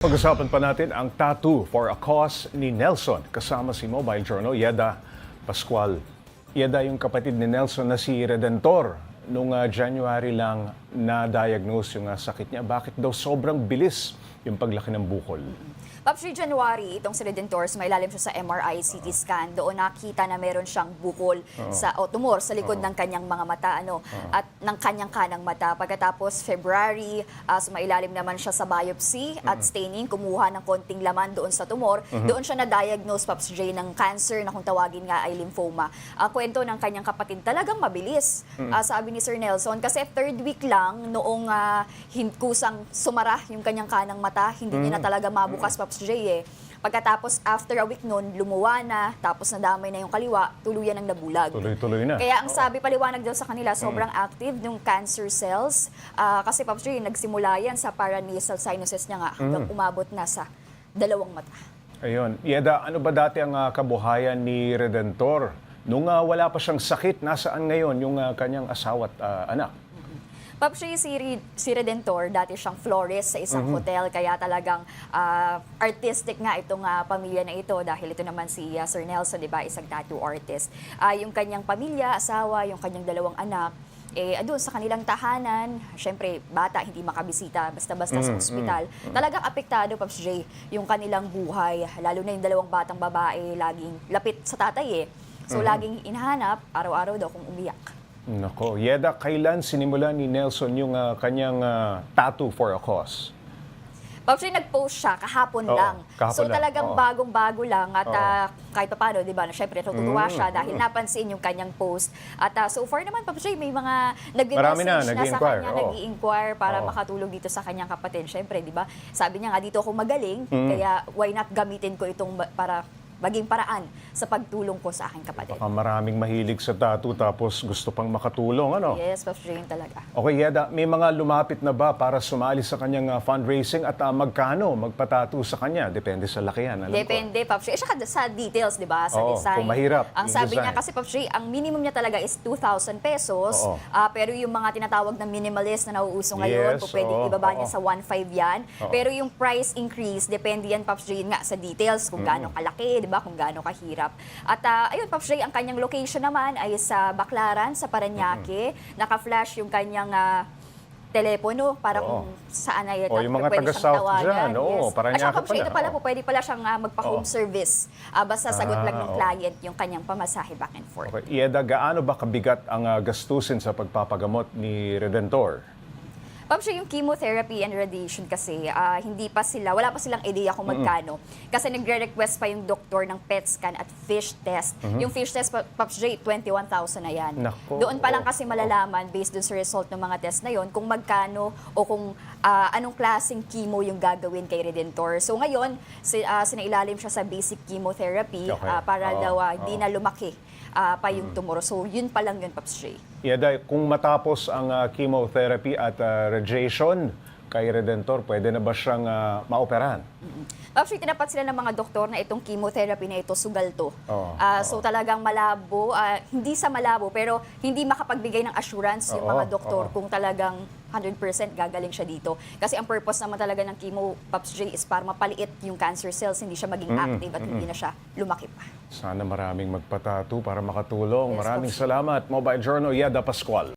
Pag-usapan pa natin ang tattoo for a cause ni Nelson kasama si Mobile Journal Yeda Pascual. Yeda yung kapatid ni Nelson na si Redentor. Noong January lang na-diagnose yung sakit niya. Bakit daw sobrang bilis yung paglaki ng bukol? Paps, January, itong si Redentor, mailalim siya sa MRI, CT scan. Doon nakita na meron siyang bukol o tumor sa likod ng kanyang mga mata at ng kanyang kanang mata. Pagkatapos February, mailalim naman siya sa biopsy at staining, kumuha ng konting laman doon sa tumor. Doon siya na-diagnose, Paps J, ng cancer na kung tawagin nga ay lymphoma. Kwento ng kanyang kapatid, talagang mabilis, sabi ni Sir Nelson, kasi third week lang noong kusang sumara yung kanyang kanang mata, hindi niya na talaga mabukas, Paps J. Pagkatapos, after a week nun, lumuwa na, tapos nadamay na yung kaliwa, tuluyan ng nabulag. Tuloy-tuloy na. Kaya ang sabi, paliwanag daw sa kanila, sobrang active yung cancer cells. Kasi, Paps J, nagsimula yan sa paranasal sinuses niya nga, hanggang umabot na sa dalawang mata. Ayun. Yeda, ano ba dati ang kabuhayan ni Redentor? Nung wala pa siyang sakit, nasaan ngayon yung kanyang asawa at anak? Paps, si Redentor, dati siyang florist sa isang hotel, kaya talagang artistic nga itong pamilya na ito dahil ito naman si Sir Nelson, di ba, isang tattoo artist. Yung kanyang pamilya, asawa, yung kanyang dalawang anak, doon sa kanilang tahanan, syempre, bata, hindi makabisita, basta-basta sa ospital. Talagang apektado, Paps J, yung kanilang buhay, lalo na yung dalawang batang babae, laging lapit sa tatay So, laging inahanap, araw-araw daw kung umiyak. Nako, Yeda, kailan sinimula ni Nelson yung kanyang tattoo for a cause? Paps, nag-post siya kahapon lang. So talagang bagong-bago lang at kahit pa paano, di ba, syempre natutuwa siya dahil napansin yung kanyang post. At so far naman, Paps, may mga nag-message na sa kanya, nag-i-inquire para makatulong dito sa kanyang kapatid. Syempre, di ba, sabi niya nga dito ako magaling, kaya why not gamitin ko itong para maging paraan sa pagtulong ko sa aking kapatid. Baka maraming mahilig sa tattoo tapos gusto pang makatulong, ano? Yes, Paps J, talaga. Okay, Yeda, may mga lumapit na ba para sumali sa kanyang fundraising at magkano magpatattoo sa kanya? Depende sa laki yan. Depende, Paps J. Saka sa details, di ba? Sa design. Kung mahirap. Ang sabi niya kasi, Paps J, ang minimum niya talaga is 2,000 pesos. Pero yung mga tinatawag na minimalist na nauuso ngayon, pwedeng ibaba niya sa 1,500 yan. Pero yung price increase, depende yan, Paps J, nga sa details, kung gaano kalaki, di ba? Kung gaano kahirap. At ayun, Paps J, ang kanyang location naman ay sa Baclaran, sa Parañaque. Naka-flash yung kanyang telepono para kung saan ay yung mga pwede siyang tawagan. Parañaque pala. Ito pala po, pwede pala siyang magpa-home service. Basta sagot lang ng client yung kanyang pamasahe back and forth. Okay. Yeda, gaano ba kabigat ang gastusin sa pagpapagamot ni Redentor? Paps, yung chemotherapy and radiation kasi, wala pa silang idea kung magkano. Kasi nagre-request pa yung doktor ng PET scan at fish test. Yung fish test, Paps J, 21,000 na yan. Nako. Doon pa lang kasi malalaman, based dun sa result ng mga test na yon, kung magkano o kung anong klaseng chemo yung gagawin kay Redentor. So ngayon, sinailalim siya sa basic chemotherapy para daw hindi na lumaki pa yung tumor. So yun pa lang yun, Paps J. Yeda, kung matapos ang chemotherapy at radiation kay Redentor, pwede na ba siyang maoperahan? Actually, tinapat sila ng mga doktor na itong chemotherapy na ito, sugal to. So talagang malabo, hindi sa malabo, pero hindi makapagbigay ng assurance yung mga doktor kung talagang 100% gagaling siya dito. Kasi ang purpose naman talaga ng chemo, Paps J, is para mapaliit yung cancer cells, hindi siya maging active at hindi na siya lumaki pa. Sana maraming magpatattoo para makatulong. Yes, Maraming salamat. Mobile Journal, Yeda Pascual.